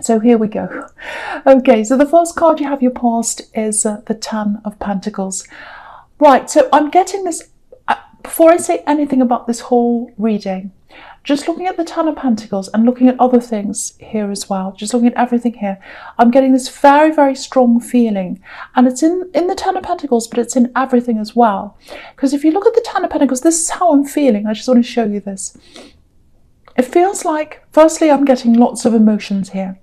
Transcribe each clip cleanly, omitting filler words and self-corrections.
so here we go. Okay, so the first card you have your past is the Ten of Pentacles. Right, so I'm getting this, before I say anything about this whole reading, just looking at the Ten of Pentacles and looking at other things here as well, just looking at everything here, I'm getting this very, very strong feeling. And it's in the Ten of Pentacles, but it's in everything as well. Because if you look at the Ten of Pentacles, this is how I'm feeling. I just want to show you this. It feels like, firstly, I'm getting lots of emotions here.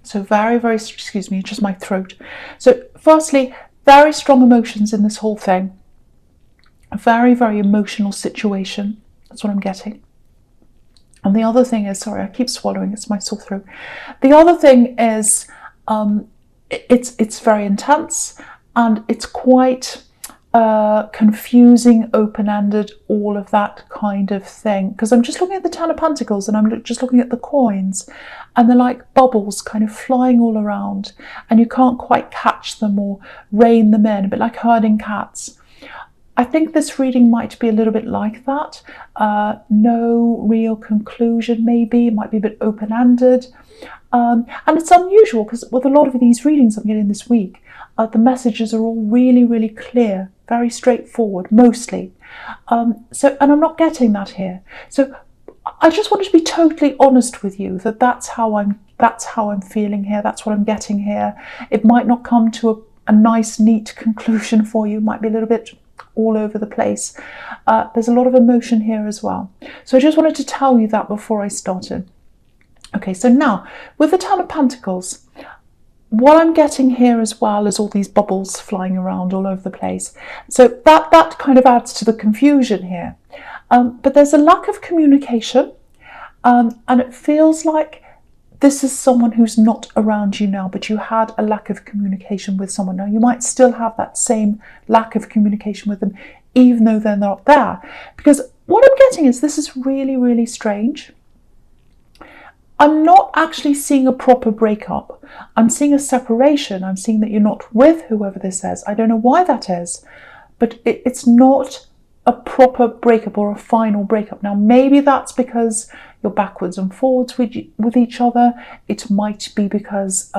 So very, very, excuse me, just my throat. So firstly, very strong emotions in this whole thing. A very, very emotional situation. That's what I'm getting. And the other thing is, sorry, I keep swallowing, it's my sore throat. The other thing is, it's very intense and it's quite confusing, open-ended, all of that kind of thing. Because I'm just looking at the Ten of Pentacles and I'm just looking at the coins and they're like bubbles kind of flying all around and you can't quite catch them or rein them in, a bit like herding cats. I think this reading might be a little bit like that. No real conclusion maybe, it might be a bit open-ended. And it's unusual because with a lot of these readings I'm getting this week, the messages are all really, really clear, very straightforward, mostly. And I'm not getting that here. So I just wanted to be totally honest with you that that's how I'm feeling here. That's what I'm getting here. It might not come to a nice, neat conclusion for you. It might be a little bit all over the place. There's a lot of emotion here as well. So I just wanted to tell you that before I started. Okay, so now with the Ten of Pentacles, what I'm getting here as well is all these bubbles flying around all over the place. So that kind of adds to the confusion here. But there's a lack of communication, and it feels like this is someone who's not around you now, but you had a lack of communication with someone. Now, you might still have that same lack of communication with them, even though they're not there. Because what I'm getting is this is really, really strange. I'm not actually seeing a proper breakup. I'm seeing a separation. I'm seeing that you're not with whoever this is. I don't know why that is, but it's not a proper breakup or a final breakup. Now, maybe that's because you're backwards and forwards with each other. It might be because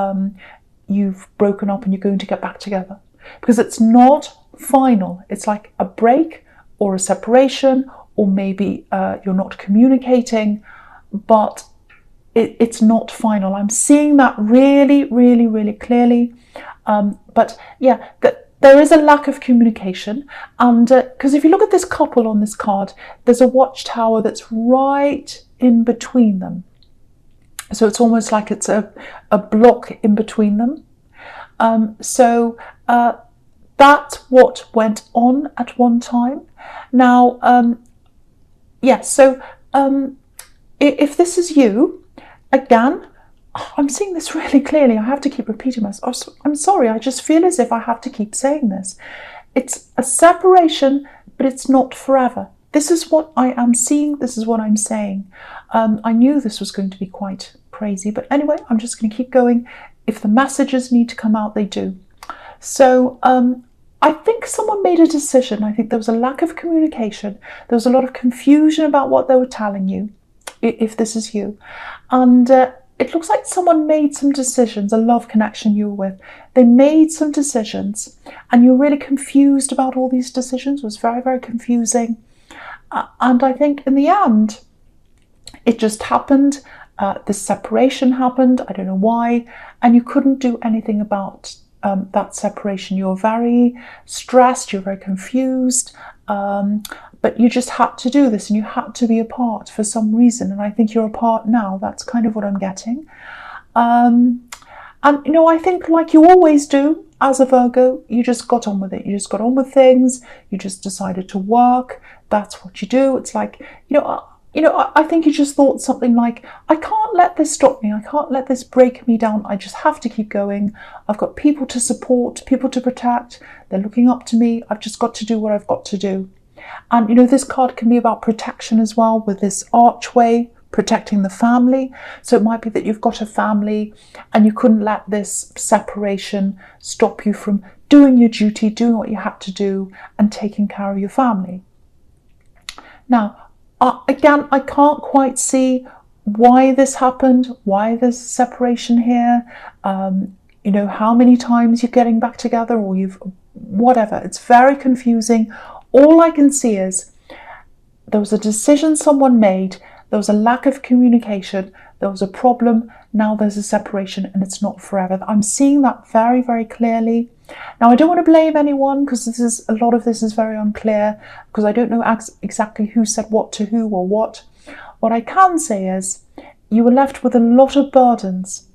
you've broken up and you're going to get back together. Because it's not final. It's like a break or a separation, or maybe you're not communicating, but it's not final. I'm seeing that really, really, really clearly. But yeah, there is a lack of communication. And because if you look at this couple on this card, there's a watchtower that's right in between them. So it's almost like it's a block in between them. So that's what went on at one time. Now, yeah, so if this is you, again, I'm seeing this really clearly. I have to keep repeating myself. I'm sorry, I just feel as if I have to keep saying this. It's a separation, but it's not forever. This is what I am seeing. This is what I'm saying. I knew this was going to be quite crazy, but anyway, I'm just going to keep going. If the messages need to come out, they do. So I think someone made a decision. I think there was a lack of communication. There was a lot of confusion about what they were telling you, if this is you. And it looks like someone made some decisions, a love connection you were with. They made some decisions and you're really confused about all these decisions. It was very, very confusing. And I think in the end, it just happened. This separation happened. I don't know why. And you couldn't do anything about that separation. You're very stressed. You're very confused. But you just had to do this and you had to be apart for some reason. And I think you're apart now. That's kind of what I'm getting. And, you know, I think like you always do as a Virgo, you just got on with it. You just got on with things. You just decided to work. That's what you do. It's like, I think you just thought something like, I can't let this stop me. I can't let this break me down. I just have to keep going. I've got people to support, people to protect. They're looking up to me. I've just got to do what I've got to do. And, you know, this card can be about protection as well, with this archway, protecting the family. So it might be that you've got a family and you couldn't let this separation stop you from doing your duty, doing what you had to do and taking care of your family. Now, again, I can't quite see why this happened, why there's separation here, you know, how many times you're getting back together, or whatever. It's very confusing. All I can see is there was a decision someone made, there was a lack of communication, there was a problem, now there's a separation, and it's not forever. I'm seeing that very, very clearly. Now, I don't want to blame anyone, because a lot of this is very unclear, because I don't know exactly who said what to who or what. What I can say is you were left with a lot of burdens,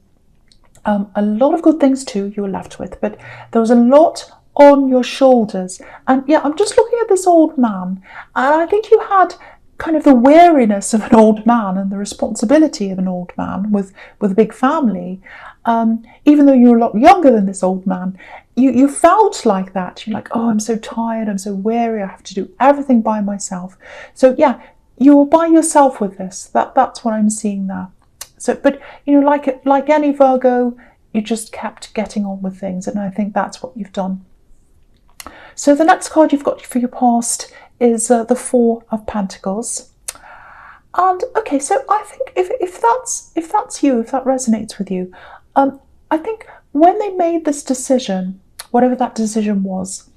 a lot of good things too you were left with, but there was a lot on your shoulders. And yeah, I'm just looking at this old man, and I think you had kind of the weariness of an old man and the responsibility of an old man with a big family. Even though you're a lot younger than this old man, you felt like that. You're like, oh, I'm so tired, I'm so weary, I have to do everything by myself. So yeah, you were by yourself with this. That's what I'm seeing there. So, but you know, like any Virgo, you just kept getting on with things, and I think that's what you've done. So the next card you've got for your past is the Four of Pentacles. And okay, so I think if that's you, if that resonates with you, I think when they made this decision, whatever that decision was,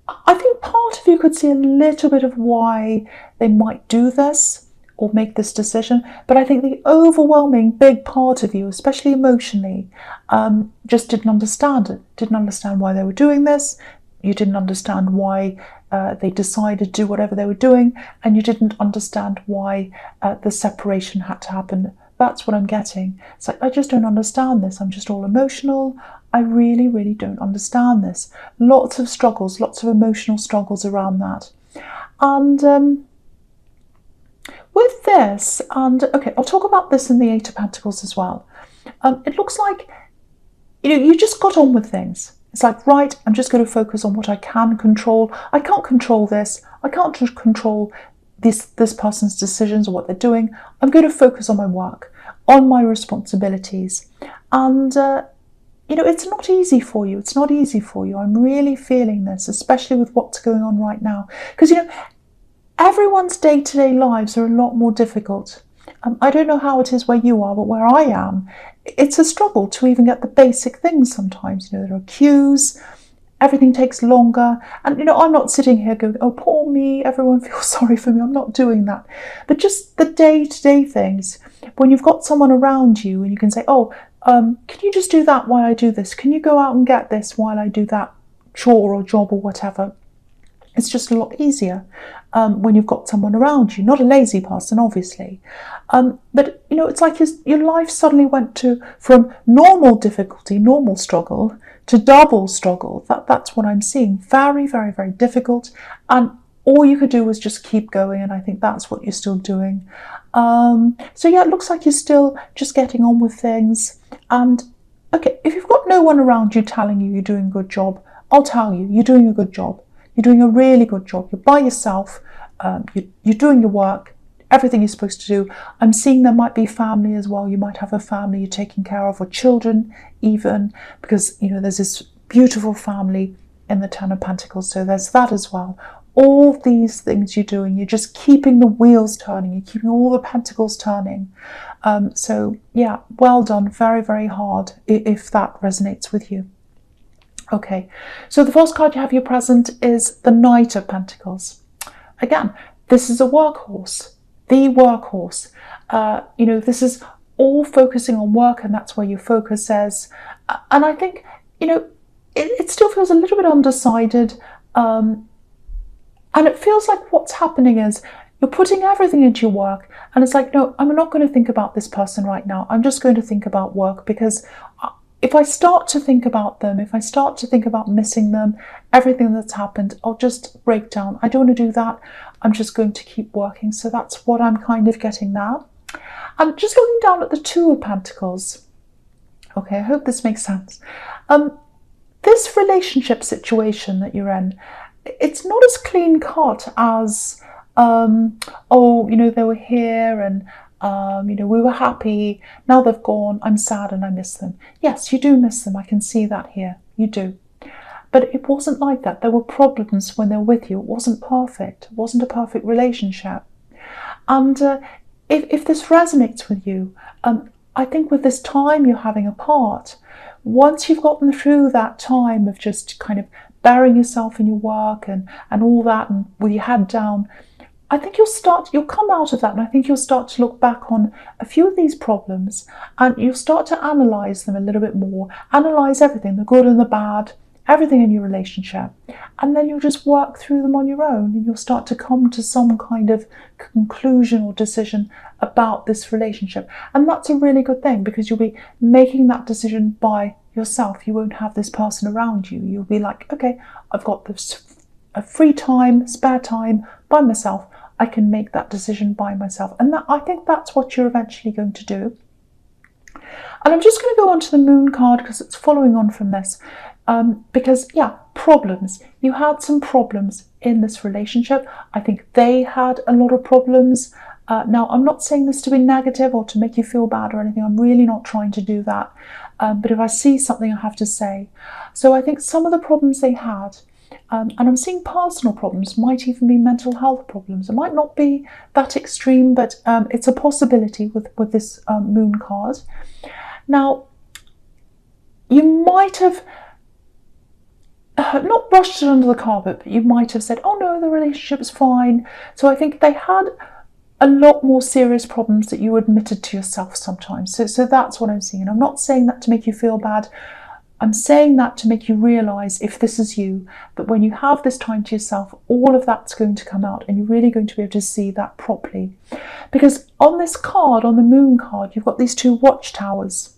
I think part of you could see a little bit of why they might do this or make this decision, but I think the overwhelming big part of you, especially emotionally, just didn't understand it, didn't understand why they were doing this. You didn't understand why they decided to do whatever they were doing, and you didn't understand why the separation had to happen. That's what I'm getting. It's like, I just don't understand this. I'm just all emotional. I really, really don't understand this. Lots of struggles, lots of emotional struggles around that. And with this, and okay, I'll talk about this in the Eight of Pentacles as well. It looks like, you know, you just got on with things. It's like, right, I'm just going to focus on what I can control. I can't control this. I can't control this person's decisions or what they're doing. I'm going to focus on my work, on my responsibilities. And, you know, it's not easy for you. It's not easy for you. I'm really feeling this, especially with what's going on right now. Because, you know, everyone's day-to-day lives are a lot more difficult. I don't know how it is where you are, but where I am, it's a struggle to even get the basic things sometimes. You know, there are queues, everything takes longer. And, you know, I'm not sitting here going, oh, poor me, everyone feels sorry for me. I'm not doing that. But just the day-to-day things, when you've got someone around you and you can say, oh, can you just do that while I do this? Can you go out and get this while I do that chore or job or whatever? It's just a lot easier when you've got someone around you, not a lazy person, obviously. But, you know, it's like your life suddenly went from normal difficulty, normal struggle, to double struggle. That's what I'm seeing. Very, very, very difficult. And all you could do was just keep going. And I think that's what you're still doing. So, yeah, it looks like you're still just getting on with things. And, okay, if you've got no one around you telling you you're doing a good job, I'll tell you, you're doing a good job. You're doing a really good job. You're by yourself. You're doing your work, everything you're supposed to do. I'm seeing there might be family as well. You might have a family you're taking care of, or children even, because, you know, there's this beautiful family in the Ten of Pentacles. So there's that as well. All these things you're doing, you're just keeping the wheels turning. You're keeping all the pentacles turning. So, yeah, well done. Very, very hard if that resonates with you. Okay, so the first card you have your present is the Knight of Pentacles. Again, this is a workhorse, the workhorse. You know, this is all focusing on work, and that's where your focus is. And I think, you know, it still feels a little bit undecided. And it feels like what's happening is you're putting everything into your work, and it's like, no, I'm not going to think about this person right now. I'm just going to think about work, because if I start to think about them, if I start to think about missing them, everything that's happened, I'll just break down. I don't want to do that. I'm just going to keep working. So that's what I'm kind of getting now. I'm just looking down at the Two of Pentacles. Okay, I hope this makes sense. This relationship situation that you're in, it's not as clean cut as, oh, you know, they were here and you know, we were happy, now they've gone, I'm sad and I miss them. Yes, you do miss them, I can see that here, you do. But it wasn't like that. There were problems when they were with you. It wasn't perfect. It wasn't a perfect relationship. And if this resonates with you, I think with this time you're having apart, once you've gotten through that time of just kind of burying yourself in your work and all that, and with your head down, I think you'll come out of that, and I think you'll start to look back on a few of these problems, and you'll start to analyse them a little bit more, analyse everything, the good and the bad, everything in your relationship, and then you'll just work through them on your own, and you'll start to come to some kind of conclusion or decision about this relationship. And that's a really good thing, because you'll be making that decision by yourself. You won't have this person around you. You'll be like, okay, I've got this free time, spare time by myself. I can make that decision by myself. And I think that's what you're eventually going to do. And I'm just going to go on to the moon card, because it's following on from this. Because, yeah, problems. You had some problems in this relationship. I think they had a lot of problems. Now, I'm not saying this to be negative or to make you feel bad or anything. I'm really not trying to do that. But if I see something, I have to say. So I think some of the problems they had, and I'm seeing personal problems, might even be mental health problems. It might not be that extreme, but it's a possibility with this moon card. Now, you might have not brushed it under the carpet, but you might have said, oh no, the relationship's fine. So I think they had a lot more serious problems that you admitted to yourself sometimes. So that's what I'm seeing. And I'm not saying that to make you feel bad. I'm saying that to make you realise, if this is you, that when you have this time to yourself, all of that's going to come out, and you're really going to be able to see that properly. Because on this card, on the moon card, you've got these two watchtowers.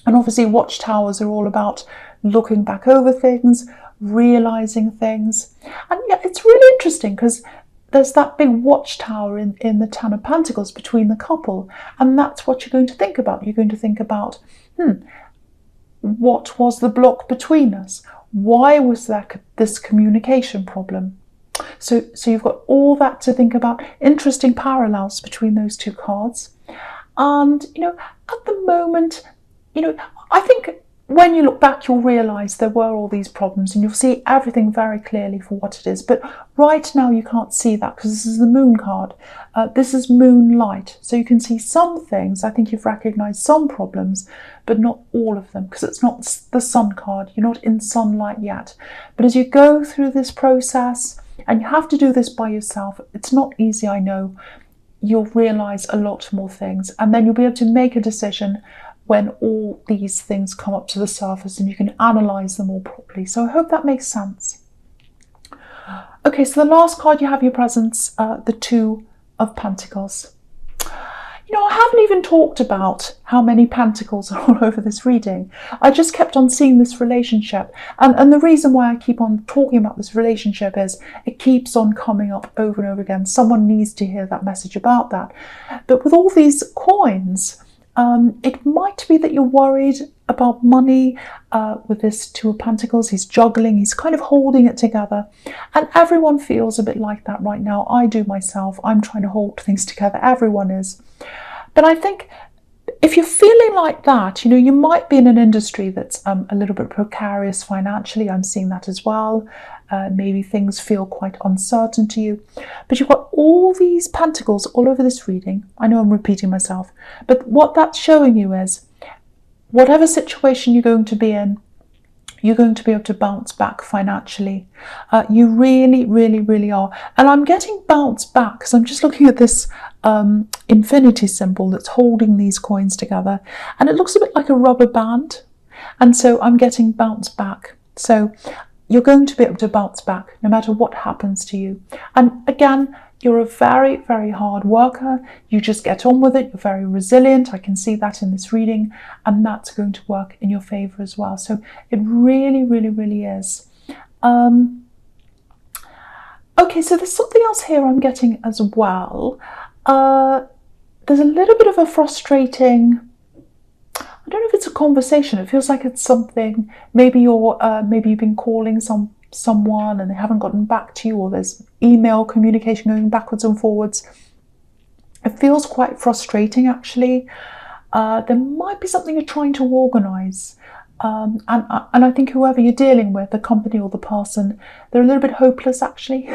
And obviously watchtowers are all about looking back over things, realising things. And yeah, it's really interesting, because there's that big watchtower in the Ten of Pentacles between the couple. And that's what you're going to think about. You're going to think about, what was the block between us? Why was there this communication problem? So you've got all that to think about. Interesting parallels between those two cards. And, at the moment, I think when you look back, you'll realise there were all these problems, and you'll see everything very clearly for what it is. But right now you can't see that, because this is the moon card. This is moonlight. So you can see some things. I think you've recognised some problems, but not all of them, because it's not the sun card. You're not in sunlight yet. But as you go through this process, and you have to do this by yourself, it's not easy, I know, you'll realise a lot more things. And then you'll be able to make a decision when all these things come up to the surface, and you can analyse them all properly. So I hope that makes sense. Okay, so the last card you have your presence, the Two of Pentacles. I haven't even talked about how many pentacles are all over this reading. I just kept on seeing this relationship. And the reason why I keep on talking about this relationship is it keeps on coming up over and over again. Someone needs to hear that message about that. But with all these coins, it might be that you're worried about money with this Two of Pentacles. He's juggling, he's kind of holding it together. And everyone feels a bit like that right now. I do myself. I'm trying to hold things together. Everyone is. But I think if you're feeling like that, you might be in an industry that's a little bit precarious financially. I'm seeing that as well. Maybe things feel quite uncertain to you. But you've got all these pentacles all over this reading. I know I'm repeating myself. But what that's showing you is, whatever situation you're going to be in, you're going to be able to bounce back financially. You really, really, really are. And I'm getting bounce back because I'm just looking at this infinity symbol that's holding these coins together. And it looks a bit like a rubber band. And so I'm getting bounce back. So you're going to be able to bounce back no matter what happens to you. And again, you're a very, very hard worker. You just get on with it. You're very resilient. I can see that in this reading, and that's going to work in your favour as well. So it really, really, really is. Okay, so there's something else here I'm getting as well. There's a little bit of a frustrating, I don't know if it's a conversation. It feels like it's something, maybe you've been calling someone and they haven't gotten back to you, or there's email communication going backwards and forwards. It feels quite frustrating, actually. There might be something you're trying to organise. And I think whoever you're dealing with, the company or the person, they're a little bit hopeless, actually.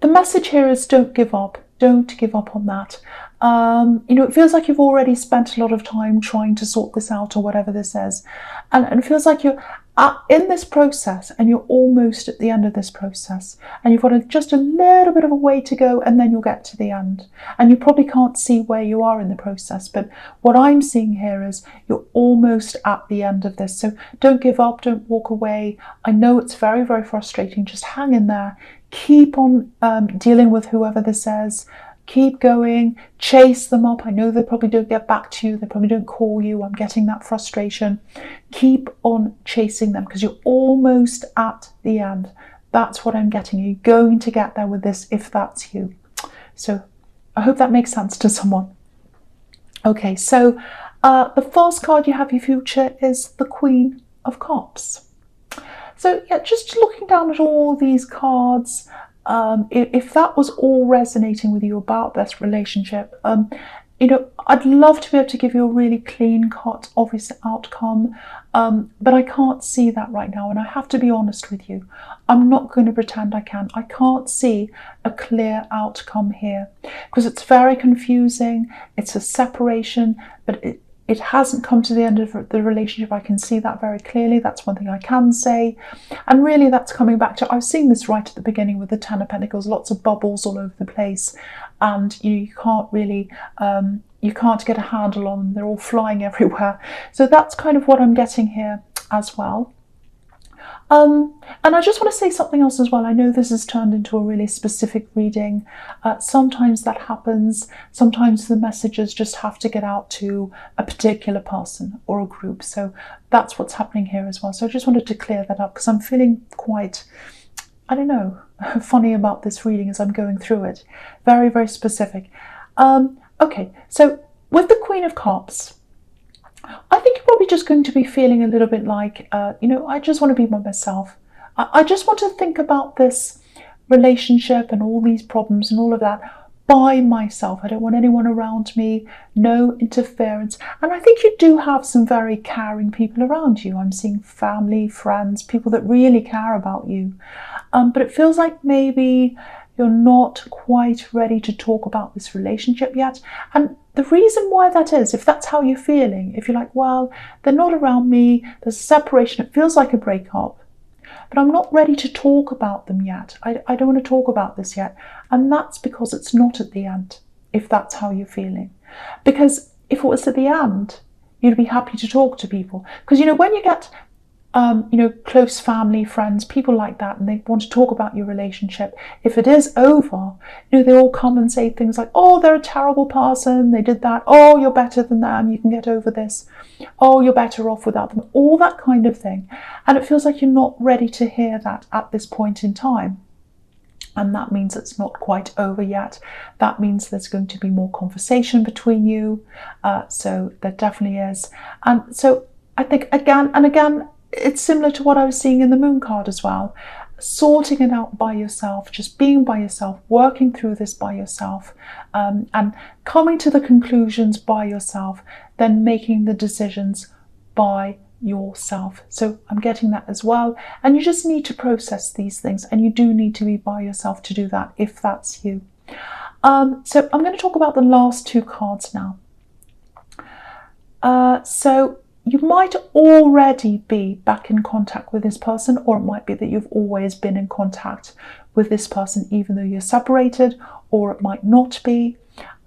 The message here is don't give up. don't give up on that. It feels like you've already spent a lot of time trying to sort this out, or whatever this is. And it feels like you're in this process and you're almost at the end of this process. And you've got just a little bit of a way to go, and then you'll get to the end. And you probably can't see where you are in the process. But what I'm seeing here is you're almost at the end of this. So don't give up, don't walk away. I know it's very, very frustrating. Just hang in there. Keep on dealing with whoever this is. Keep going, chase them up. I know they probably don't get back to you. They probably don't call you. I'm getting that frustration. Keep on chasing them, because you're almost at the end. That's what I'm getting. You're going to get there with this if that's you. So I hope that makes sense to someone. Okay, so the first card you have, your future, is the Queen of Cups. So yeah, just looking down at all these cards, if that was all resonating with you about this relationship, I'd love to be able to give you a really clean-cut, obvious outcome, but I can't see that right now, and I have to be honest with you. I'm not going to pretend I can. I can't see a clear outcome here, because it's very confusing. It's a separation, but it hasn't come to the end of the relationship. I can see that very clearly. That's one thing I can say. And really that's coming back to, I've seen this right at the beginning with the Ten of Pentacles, lots of bubbles all over the place. And you can't really, you can't get a handle on them. They're all flying everywhere. So that's kind of what I'm getting here as well. And I just want to say something else as well. I know this has turned into a really specific reading. Sometimes that happens. Sometimes the messages just have to get out to a particular person or a group. So that's what's happening here as well. So I just wanted to clear that up, because I'm feeling quite, I don't know, funny about this reading as I'm going through it. Very, very specific. Okay, so with the Queen of Cups, I think you're probably just going to be feeling a little bit like, I just want to be by myself. I just want to think about this relationship and all these problems and all of that by myself. I don't want anyone around me, no interference. And I think you do have some very caring people around you. I'm seeing family, friends, people that really care about you. But it feels like maybe you're not quite ready to talk about this relationship yet. And the reason why that is, if that's how you're feeling, if you're like, well, they're not around me, there's a separation, it feels like a breakup, but I'm not ready to talk about them yet. I don't want to talk about this yet. And that's because it's not at the end, if that's how you're feeling. Because if it was at the end, you'd be happy to talk to people. Because, when you get close family, friends, people like that, and they want to talk about your relationship, if it is over, they all come and say things like, oh, they're a terrible person, they did that, oh, you're better than them, you can get over this, oh, you're better off without them, all that kind of thing. And it feels like you're not ready to hear that at this point in time. And that means it's not quite over yet. That means there's going to be more conversation between you. So there definitely is. And so I think again and again, it's similar to what I was seeing in the Moon card as well. Sorting it out by yourself, just being by yourself, working through this by yourself, and coming to the conclusions by yourself, then making the decisions by yourself. So I'm getting that as well. And you just need to process these things, and you do need to be by yourself to do that if that's you. So I'm going to talk about the last two cards now. So you might already be back in contact with this person, or it might be that you've always been in contact with this person even though you're separated, or it might not be.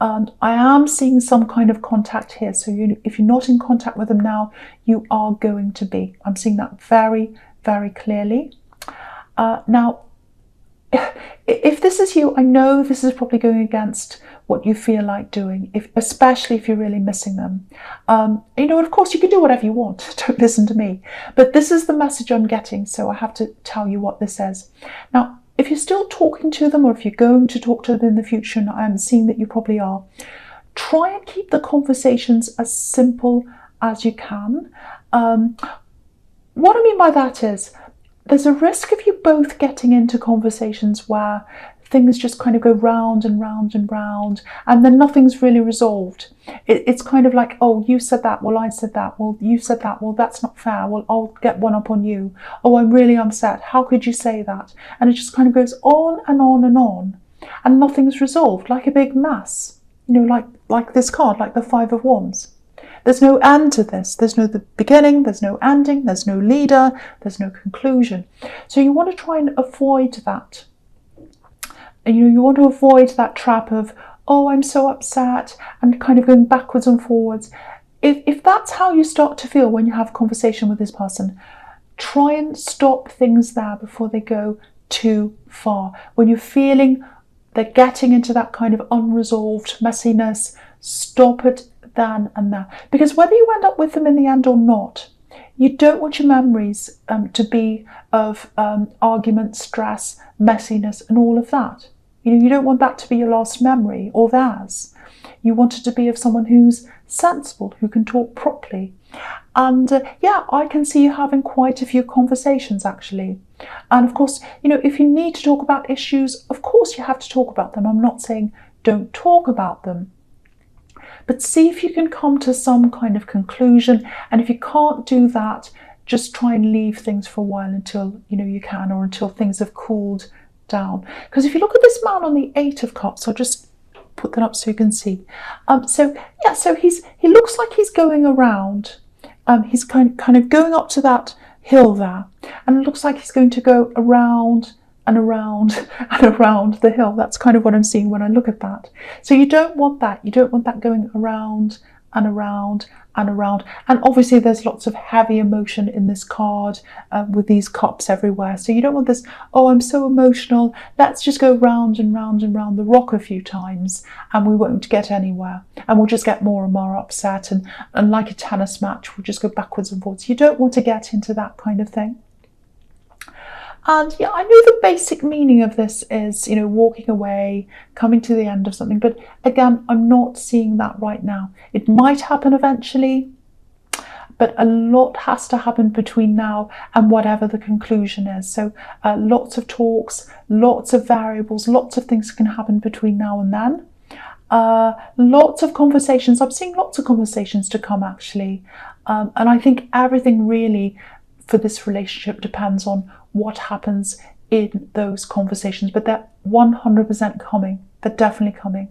I am seeing some kind of contact here, so if you're not in contact with them now, you are going to be. I'm seeing that very, very clearly. Now, if this is you, I know this is probably going against what you feel like doing, especially if you're really missing them. Of course, you can do whatever you want. Don't listen to me. But this is the message I'm getting, so I have to tell you what this is. Now, if you're still talking to them, or if you're going to talk to them in the future, and I'm seeing that you probably are, try and keep the conversations as simple as you can. What I mean by that is, there's a risk of you both getting into conversations where things just kind of go round and round and round, and then nothing's really resolved. It's kind of like, oh, you said that, well, I said that, well, you said that, well, that's not fair, well, I'll get one up on you, oh, I'm really upset, how could you say that? And it just kind of goes on and on and on. and nothing's resolved, like a big mess. You know, like this card, like the Five of Wands. There's no end to this. There's no beginning, there's no ending, there's no leader, there's no conclusion. So you want to try and avoid that. And you want to avoid that trap of, oh, I'm so upset, and kind of going backwards and forwards. If that's how you start to feel when you have a conversation with this person, try and stop things there before they go too far. When you're feeling they're getting into that kind of unresolved messiness, stop it then and there. Because whether you end up with them in the end or not, you don't want your memories to be of argument, stress, messiness, and all of that. You don't want that to be your last memory or theirs. You want it to be of someone who's sensible, who can talk properly. And yeah, I can see you having quite a few conversations actually. And of course, if you need to talk about issues, of course you have to talk about them. I'm not saying don't talk about them. But see if you can come to some kind of conclusion. And if you can't do that, just try and leave things for a while until you can, or until things have cooled down. Because if you look at this man on the Eight of Cups, I'll just put that up so you can see. So he looks like he's going around. He's kind of going up to that hill there, and it looks like he's going to go around and around and around the hill. That's kind of what I'm seeing when I look at that. So you don't want that. You don't want that going around and around and around. And obviously there's lots of heavy emotion in this card with these cups everywhere. So you don't want this, oh, I'm so emotional, let's just go round and round and round the rock a few times and we won't get anywhere. And we'll just get more and more upset. And like a tennis match, we'll just go backwards and forwards. You don't want to get into that kind of thing. And yeah, I know the basic meaning of this is, walking away, coming to the end of something. But again, I'm not seeing that right now. It might happen eventually, but a lot has to happen between now and whatever the conclusion is. So lots of talks, lots of variables, lots of things can happen between now and then. Lots of conversations. I'm seeing lots of conversations to come actually. And I think everything really for this relationship depends on what happens in those conversations, but they're 100% coming. They're definitely coming.